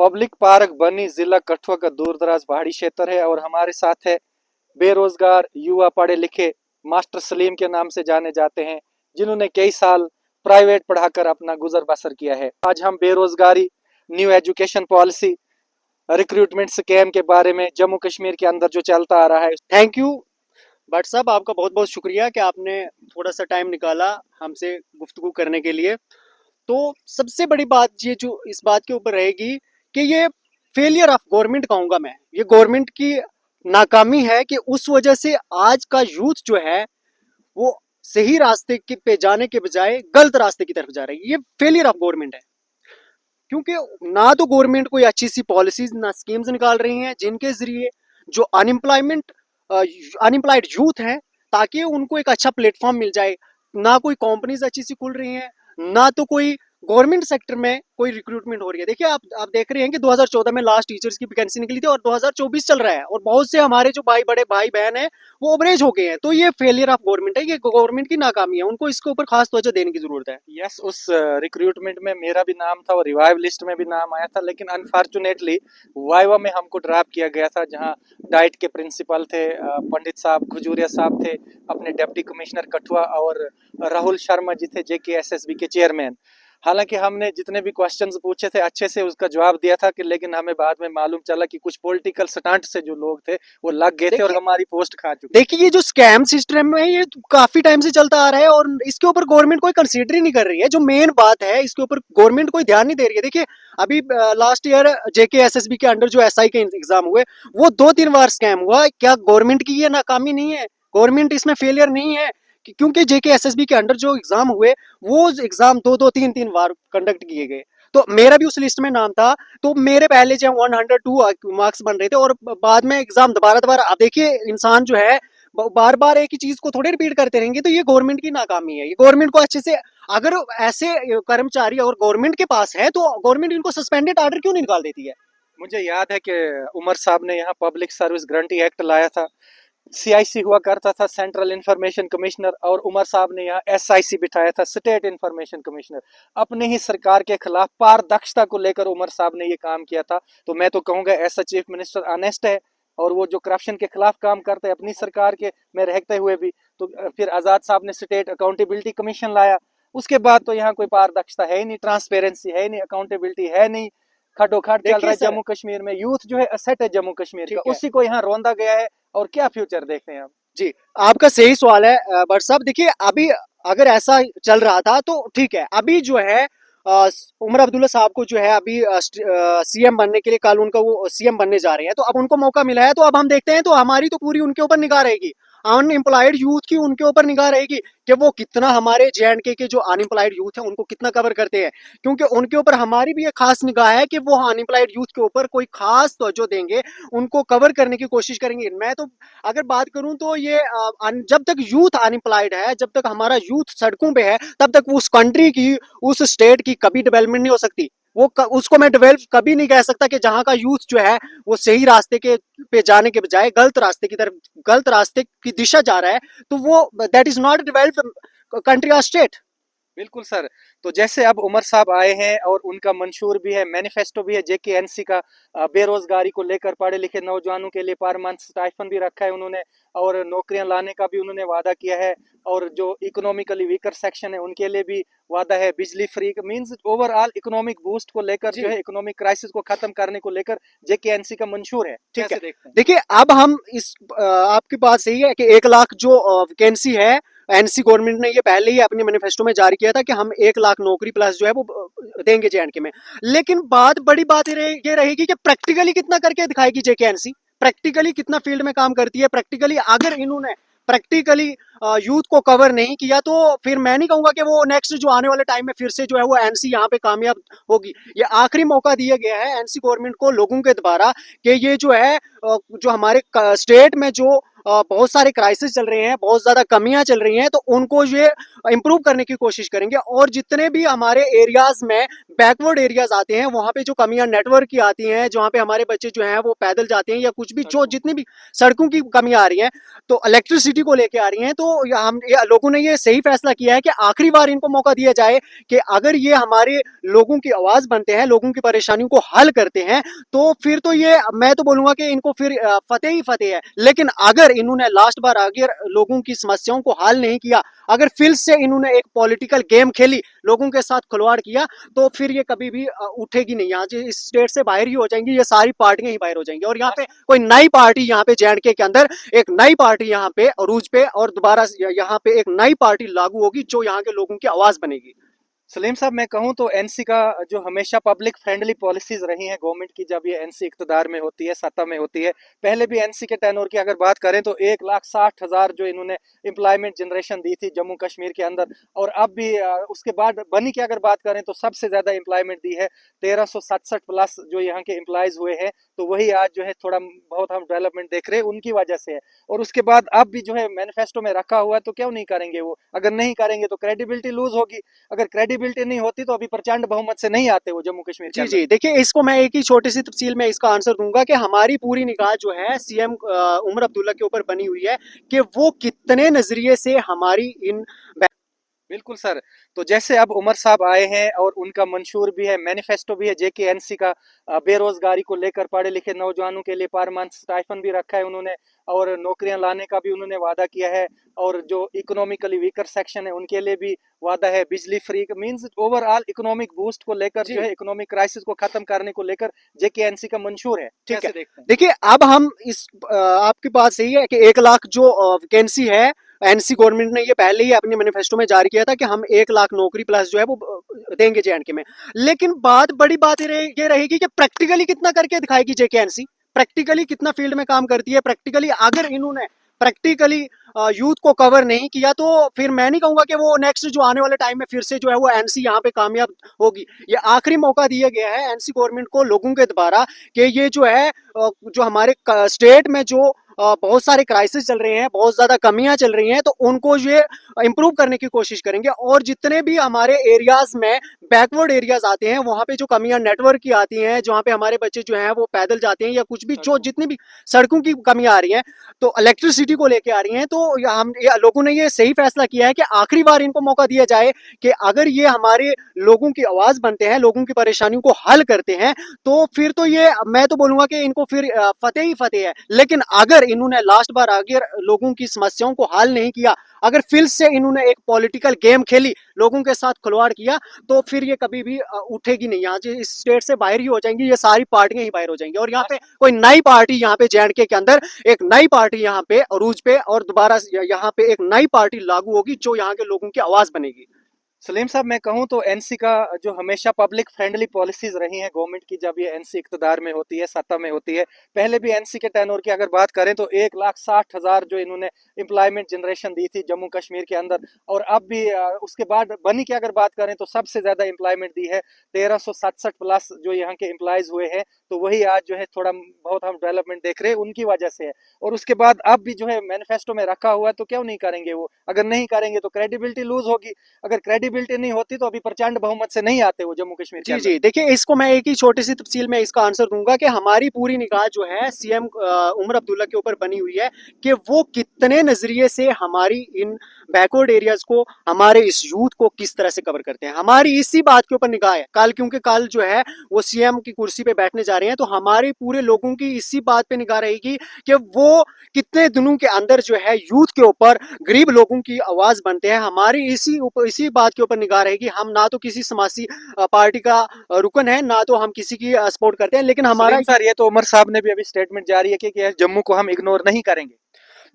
Public park बनी जिला कठुआ का दूरदराज पहाड़ी क्षेत्र है और हमारे साथ है बेरोजगार युवा पढ़े लिखे मास्टर सलीम के नाम से जाने जाते हैं, जिन्होंने कई साल प्राइवेट पढ़ाकर अपना गुजर बसर किया है। आज हम बेरोजगारी, new education policy, recruitment scam के बारे में जम्मू कश्मीर के अंदर जो चलता आ रहा है। थैंक यू भट्ट साहब, आपका बहुत बहुत शुक्रिया कि आपने थोड़ा सा टाइम निकाला हमसे गुफ्तगू करने के लिए। तो सबसे बड़ी बात ये जो इस बात के ऊपर रहेगी कि ये फेलियर ऑफ गवर्नमेंट कहूंगा मैं, ये गवर्नमेंट की नाकामी है कि उस वजह से आज का यूथ जो है वो सही रास्ते के पे जाने के बजाय गलत रास्ते की तरफ जा रही है। ये फेलियर ऑफ गवर्नमेंट है, क्योंकि ना तो गवर्नमेंट कोई अच्छी सी पॉलिसीज ना स्कीम्स निकाल रही हैं जिनके जरिए जो अनएम्प्लॉयड यूथ हैं ताकि उनको एक अच्छा प्लेटफॉर्म मिल जाए। ना कोई कंपनीज अच्छी सी खुल रही हैं, ना तो कोई गवर्नमेंट सेक्टर में कोई रिक्रूटमेंट हो रही है। देखिए आप देख रहे हैं कि 2014 में लास्ट टीचर्स की वैकेंसी निकली थी और 2024 चल रहा है और बहुत से हमारे जो बड़े भाई बहन हैं वो ओवरेज हो गए हैं। तो ये फेलियर ऑफ गवर्नमेंट है, ये गवर्नमेंट की नाकामी है, उनको इसके ऊपर खास तवज्जो देने की जरूरत है। यस, उस रिक्रूटमेंट में मेरा भी नाम था और रिवाइव लिस्ट में भी नाम आया था, लेकिन अनफॉर्चुनेटली वाइवा में हमको ड्रॉप किया गया था, जहां डाइट के प्रिंसिपल थे पंडित साहब खजूरिया साहब थे, अपने डिप्टी कमिश्नर कठुआ, और राहुल शर्मा जी थे JKSSB के चेयरमैन। हालांकि हमने जितने भी क्वेश्चंस पूछे थे अच्छे से उसका जवाब दिया था कि, लेकिन हमें बाद में मालूम चला कि कुछ पॉलिटिकल स्टंट से जो लोग थे वो लग गए थे और हमारी पोस्ट खा चुके। देखिए ये जो स्कैम सिस्टम है ये काफी टाइम से चलता आ रहा है और इसके ऊपर गवर्नमेंट कोई कंसीडर ही नहीं कर रही है। जो मेन बात है इसके ऊपर गवर्नमेंट कोई ध्यान नहीं दे रही है। देखिए अभी लास्ट ईयर JKSSB के अंडर जो SI के एग्जाम हुए वो 2-3 बार स्कैम हुआ। क्या गवर्नमेंट की ये नाकामी नहीं है? गवर्नमेंट इसमें फेलियर नहीं है? क्योंकि JKSSB के अंडर जो एग्जाम हुए वो एग्जाम 2-2 3-3 बार कंडक्ट किए गए। तो मेरा भी उस लिस्ट में नाम था। तो मेरे पहले जो 102 मार्क्स बन रहे थे और बाद में एग्जाम दोबारा दोबारा। अब देखिए इंसान जो है बार बार एक ही चीज को थोड़े रिपीट करते रहेंगे, तो ये गवर्नमेंट की नाकामी है। ये गवर्नमेंट को अच्छे से, अगर ऐसे कर्मचारी और गवर्नमेंट के पास है तो गवर्नमेंट इनको सस्पेंडेड ऑर्डर क्यों नहीं निकाल देती है? मुझे याद है कि उमर साहब ने यहाँ पब्लिक सर्विस गारंटी एक्ट लाया था। CIC हुआ करता था, सेंट्रल इंफॉर्मेशन कमिश्नर, और उमर साहब ने यहाँ SIC बिठाया था, स्टेट इंफॉर्मेशन कमिश्नर। अपने ही सरकार के खिलाफ पारदर्शिता को लेकर उमर साहब ने ये काम किया था। तो मैं तो कहूंगा ऐसा चीफ मिनिस्टर ऑनेस्ट है, और वो जो करप्शन के खिलाफ काम करते हैं अपनी सरकार के में रहते हुए भी। तो फिर आजाद साहब ने स्टेट अकाउंटेबिलिटी कमीशन लाया। उसके बाद तो यहाँ कोई पारदर्शिता है ही नहीं, ट्रांसपेरेंसी है ही नहीं, अकाउंटेबिलिटी है नहीं। खटोखट चल रहा है जम्मू कश्मीर में। यूथ जो है असेट है जम्मू कश्मीर का, उसी को यहाँ रोंदा गया है। और क्या फ्यूचर देखते हैं आप? जी, आपका सही सवाल है बट साहब। देखिए अभी अगर ऐसा चल रहा था तो ठीक है। अभी जो है उमर अब्दुल्ला साहब को जो है अभी CM बनने के लिए, कल उनका वो CM बनने जा रहे हैं, तो अब उनको मौका मिला है। तो अब हम देखते हैं, तो हमारी तो पूरी उनके ऊपर निगाह रहेगी, अनएम्प्लॉयड यूथ की उनके ऊपर निगाह रहेगी कि वो कितना हमारे JNK के जो अनएम्प्लॉयड यूथ है उनको कितना कवर करते हैं। क्योंकि उनके ऊपर हमारी भी एक खास निगाह है कि वो अनएम्प्लॉयड यूथ के ऊपर कोई खास तवज्जो देंगे, उनको कवर करने की कोशिश करेंगे। मैं तो अगर बात करूं तो ये जब तक यूथ अनएम्प्लॉयड है, जब तक हमारा यूथ सड़कों पे है, तब तक उस कंट्री की, उस स्टेट की कभी डेवलपमेंट नहीं हो सकती। उसको मैं डेवलप कभी नहीं कह सकता कि जहां का यूथ जो है वो सही रास्ते के पे जाने के बजाय गलत रास्ते की तरफ, गलत रास्ते की दिशा जा रहा है, तो वो that is not develop country और स्टेट। बिल्कुल सर। तो जैसे अब उमर साहब आए हैं और उनका मंशूर भी है, मैनिफेस्टो भी है JKNC का, बेरोजगारी को लेकर पढ़े लिखे नौजवानों के लिए पर मंथ स्टाइफन भी रखा है उन्होंने, और नौकरियां लाने का भी उन्होंने वादा किया है। और जो इकोनॉमिकली वीकर सेक्शन है उनके लिए भी वादा है, बिजली free means overall economic boost को लेकर, जो है इकोनॉमिक क्राइसिस को खत्म करने को लेकर JKNC का मंशूर है। ठीक है, देखिए अब हम इस आपकी बात सही है कि 1 लाख जो वैकेंसी है, NC गवर्नमेंट ने ये पहले ही अपने मैनिफेस्टो में जारी किया था कि हम 1 लाख नौकरी प्लस जो है वो देंगे JNK में। लेकिन बड़ी बात ये रहेगी कि प्रैक्टिकली कितना करके दिखाएगी JKNC, प्रैक्टिकली कितना फील्ड में काम करती है। प्रैक्टिकली अगर इन्होंने प्रैक्टिकली यूथ को कवर नहीं किया तो फिर मैं नहीं कहूंगा कि वो नेक्स्ट जो आने वाले टाइम में फिर से जो है वो NC यहाँ पे कामयाब होगी। ये आखिरी मौका दिया गया है NC गवर्नमेंट को लोगों के द्वारा कि ये जो है जो हमारे स्टेट में जो बहुत सारे क्राइसिस चल रहे हैं, बहुत ज्यादा कमियां चल रही हैं, तो उनको ये इम्प्रूव करने की कोशिश करेंगे। और जितने भी हमारे एरियाज में बैकवर्ड एरियाज आते हैं, वहां पे जो कमियां नेटवर्क की आती हैं, जहाँ पे हमारे बच्चे जो हैं वो पैदल जाते हैं या कुछ भी, जो जितनी भी सड़कों की कमियां आ रही हैं, तो इलेक्ट्रिसिटी को लेके आ रही हैं, तो लोगों ने ये सही फैसला किया है कि आखिरी बार इनको मौका दिया जाए कि अगर ये हमारे लोगों की आवाज बनते हैं, लोगों की परेशानियों को हल करते हैं, तो फिर तो ये मैं तो बोलूंगा कि इनको फिर फतेह ही फतेह है। लेकिन अगर इन्होंने लास्ट बार अगर लोगों की समस्याओं को हल नहीं किया, अगर फिर से इन्होंने एक पॉलिटिकल गेम खेली, लोगों के साथ खिलवाड़ किया, तो फिर ये कभी भी उठेगी नहीं, यहाँ से इस स्टेट से बाहर ही हो जाएंगी, ये सारी पार्टियां ही बाहर हो जाएंगी। और यहाँ पे कोई नई पार्टी, यहाँ पे जेएंडके के अंदर एक नई पार्टी यहाँ पे अरूज पे, और दोबारा यहाँ पे एक नई पार्टी लागू होगी जो यहाँ के लोगों की आवाज बनेगी। सलीम साहब, मैं कहूं तो एनसी का जो हमेशा पब्लिक फ्रेंडली पॉलिसीज रही हैं गवर्नमेंट की, जब ये एनसी इक्तदार में होती है, सत्ता में होती है, पहले भी एनसी के टेनोर की अगर बात करें तो 1,60,000 जो इन्होंने एम्प्लॉयमेंट जनरेशन दी थी जम्मू कश्मीर के अंदर, और अब भी उसके बाद बनी की अगर बात करें तो सबसे ज्यादा एम्प्लॉयमेंट दी है, 1367 प्लस जो यहाँ के एम्प्लॉयज हुए हैं। तो वही आज जो है थोड़ा बहुत हम डेवलपमेंट देख रहे हैं उनकी वजह से है। और उसके बाद अब भी जो है मैनिफेस्टो में रखा हुआ है, तो क्यों नहीं करेंगे वो? अगर नहीं करेंगे तो क्रेडिबिलिटी लूज होगी। अगर क्रेडिबिलिटी नहीं होती तो अभी प्रचंड बहुमत से नहीं आते वो जम्मू कश्मीर के जी अंदर। जी, देखिए इसको मैं एक ही छोटी सी तफसील में इसका आंसर दूंगा कि हमारी पूरी निगाह जो है सीएम उमर अब्दुल्ला के ऊपर बनी हुई है कि वो कितने नजरिए से हमारी इन बिल्कुल सर। तो जैसे अब उमर साहब आए हैं और उनका मंशूर भी है, मैनिफेस्टो भी है जेकेएनसी का, बेरोजगारी को लेकर पढ़े लिखे नौजवानों के लिए पर मंथ स्टाइफन भी रखा है उन्होंने, और नौकरियां लाने का भी उन्होंने वादा किया है। और जो इकोनॉमिकली वीकर सेक्शन है उनके लिए भी वादा है, बिजली free means overall economic boost को लेकर जी जो है, इकोनॉमिक क्राइसिस को खत्म करने को लेकर जेकेएनसी का मंशूर है। ठीक है। कैसे देखते हैं? देखिए अब हम इस आपकी बात सही है कि 1 लाख जो वैकेंसी है, एनसी गवर्नमेंट ने ये पहले ही अपने मैनिफेस्टो में जारी किया था कि हम 1 लाख नौकरी प्लस जो है वो देंगे जेएंडके में। लेकिन बड़ी बात ये रहेगी कि प्रैक्टिकली कितना करके दिखाएगी जेकेएनसी, प्रैक्टिकली कितना फील्ड में काम करती है, प्रैक्टिकली अगर इन्होंने प्रैक्टिकली यूथ को कवर नहीं किया, तो फिर मैं नहीं कहूंगा कि वो नेक्स्ट जो आने वाले टाइम में फिर से जो है वो एनसी यहाँ पे कामयाब होगी। ये आखिरी मौका दिया गया है एनसी गवर्नमेंट को लोगों के द्वारा कि ये जो है जो हमारे स्टेट में जो बहुत सारे क्राइसिस चल रहे हैं, बहुत ज्यादा कमियां चल रही हैं, तो उनको ये इम्प्रूव करने की कोशिश करेंगे। और जितने भी हमारे एरियाज में बैकवर्ड एरियाज आते हैं, वहां पे जो कमियां नेटवर्क की आती हैं, जहाँ पे हमारे बच्चे जो हैं वो पैदल जाते हैं या कुछ भी, जो जितनी भी सड़कों की कमियां आ रही हैं, तो इलेक्ट्रिसिटी को लेके आ रही हैं, तो लोगों ने ये सही फैसला किया है कि आखिरी बार इनको मौका दिया जाए कि अगर ये हमारे लोगों की आवाज बनते हैं, लोगों की परेशानियों को हल करते हैं, तो फिर तो ये मैं तो बोलूंगा कि इनको फिर फतेह ही फतेह है। लेकिन अगर इन्होंने लास्ट बार अगर लोगों की समस्याओं को हल नहीं किया, अगर फिर से इन्होंने एक पॉलिटिकल गेम खेली, लोगों के साथ खिलवाड़ किया, तो फिर ये कभी भी उठेगी नहीं, यहाँ से इस स्टेट से बाहर ही हो जाएंगी, ये सारी पार्टियां ही बाहर हो जाएंगी। और यहाँ पे कोई नई पार्टी, यहाँ पे जेएंडके के अंदर एक नई पार्टी यहाँ पे अरूज पे, और दोबारा यहाँ पे एक नई पार्टी लागू होगी जो यहाँ के लोगों की आवाज बनेगी। सलीम साहब, मैं कहूं तो एनसी का जो हमेशा पब्लिक फ्रेंडली पॉलिसीज रही हैं गवर्नमेंट की, जब ये एनसी इक्तदार में होती है, सत्ता में होती है, पहले भी एनसी के टेनोर की अगर बात करें तो 1,60,000 जो इन्होंने एम्प्लॉयमेंट जनरेशन दी थी जम्मू कश्मीर के अंदर, और अब भी उसके बाद बनी की अगर बात करें तो सबसे ज्यादा एम्प्लॉयमेंट दी है, 1367 प्लस जो यहाँ के एम्प्लॉयज हुए हैं। तो वही आज जो है थोड़ा बहुत हम डेवलपमेंट देख रहे हैं उनकी वजह से है। और उसके बाद अब भी जो है मैनिफेस्टो में रखा हुआ है, तो क्यों नहीं करेंगे वो? अगर नहीं करेंगे तो क्रेडिबिलिटी लूज होगी। अगर क्रेडिबिलिटी नहीं होती तो अभी प्रचंड बहुमत से नहीं आते वो जम्मू कश्मीर के जी अंदर। जी, देखिए इसको मैं एक ही छोटी सी तफसील में इसका आंसर दूंगा कि हमारी पूरी निगाह जो है सीएम उमर अब्दुल्ला के ऊपर बनी हुई है कि वो कितने नजरिए से हमारी इन बैकवर्ड एरियाज को, हमारे इस यूथ को किस तरह से कवर करते हैं। हमारी इसी बात के ऊपर निगाह है कल, क्योंकि कल जो है वो सीएम की कुर्सी पे बैठने जा रहे हैं, तो हमारे पूरे लोगों की इसी बात पे निगाह रहेगी कि वो कितने दिनों के अंदर जो है यूथ के ऊपर, गरीब लोगों की आवाज बनते हैं। हमारी इसी बात के ऊपर निगाह रहेगी। हम ना तो किसी समाजी पार्टी का रुकन है, ना तो हम किसी की सपोर्ट करते हैं, लेकिन हमारा सलीम सर, ये तो उमर साहब ने भी अभी स्टेटमेंट जारी है कि जम्मू को हम इग्नोर नहीं करेंगे।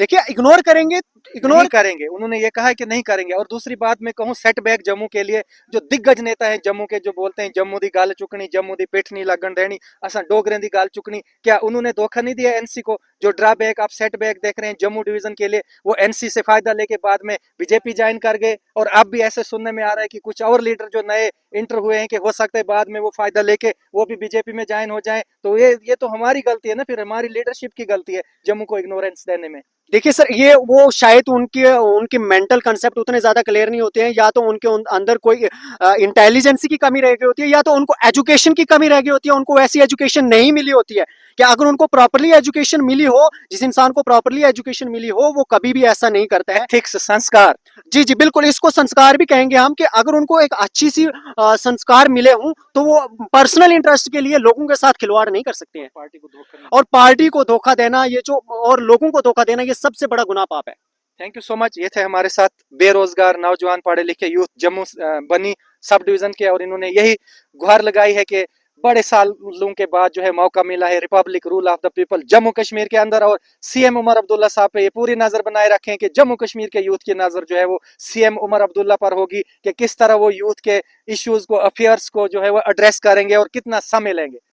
देखिए इग्नोर करेंगे, नहीं इग्नोर करेंगे, उन्होंने ये कहा है कि नहीं करेंगे। और दूसरी बात मैं कहूँ, सेटबैक जम्मू के लिए जो दिग्गज नेता हैं जम्मू के, जो बोलते हैं जम्मू दी गल चुकनी, जम्मू दी पिठ नहीं लगन देनी, असा डोगरे दी गल चुकनी, क्या उन्होंने धोखा नहीं दिया एनसी को? जो ड्रॉबैक आप सेटबैक देख रहे हैं जम्मू डिवीजन के लिए, वो एनसी से फायदा लेके बाद में बीजेपी ज्वाइन कर गए, और अब भी ऐसे सुनने में आ रहा है कि कुछ और लीडर जो नए इंटर हुए हैं कि हो सकता है बाद में वो फायदा लेके वो भी बीजेपी में ज्वाइन हो जाए। तो ये तो हमारी गलती है ना, फिर हमारी लीडरशिप की गलती है जम्मू को इग्नोरेंस देने में। देखिए सर, ये वो शायद उनके उनके मेंटल कंसेप्ट उतने ज्यादा क्लियर नहीं होते हैं, या तो उनके अंदर कोई इंटेलिजेंसी की कमी रह गई होती है, या तो उनको एजुकेशन की कमी रह गई होती है, उनको वैसी एजुकेशन नहीं मिली होती है। कि अगर उनको प्रॉपरली एजुकेशन मिली हो, जिस इंसान को प्रॉपरली एजुकेशन मिली हो, वो कभी भी ऐसा नहीं करता है। एथिक्स, संस्कार। जी जी बिल्कुल, इसको संस्कार भी कहेंगे हम, कि अगर उनको एक अच्छी सी संस्कार मिले हों, तो वो पर्सनल इंटरेस्ट के लिए लोगों के साथ खिलवाड़ नहीं कर सकते हैं। पार्टी को धोखा, और पार्टी को धोखा देना, ये जो और लोगों को धोखा देना, ये सबसे बड़ा गुनाह पाप है। Thank you so much. ये थे हमारे साथ बेरोजगार नौजवान पढ़े लिखे यूथ जम्मू बनी सब डिवीजन के, और इन्होंने यही गुहार लगाई है कि बड़े सालों के बाद जो है मौका मिला है Republic rule of the people Jammu Kashmir के अंदर, और सीएम उमर अब्दुल्ला साहब पे ये पूरी नजर बनाए रखें कि जम्मू कश्मीर के यूथ की नजर जो है वो सीएम उमर अब्दुल्ला पर होगी कि किस तरह वो यूथ के इश्यूज को, अफेयर्स को जो है वो एड्रेस करेंगे और कितना समय लेंगे।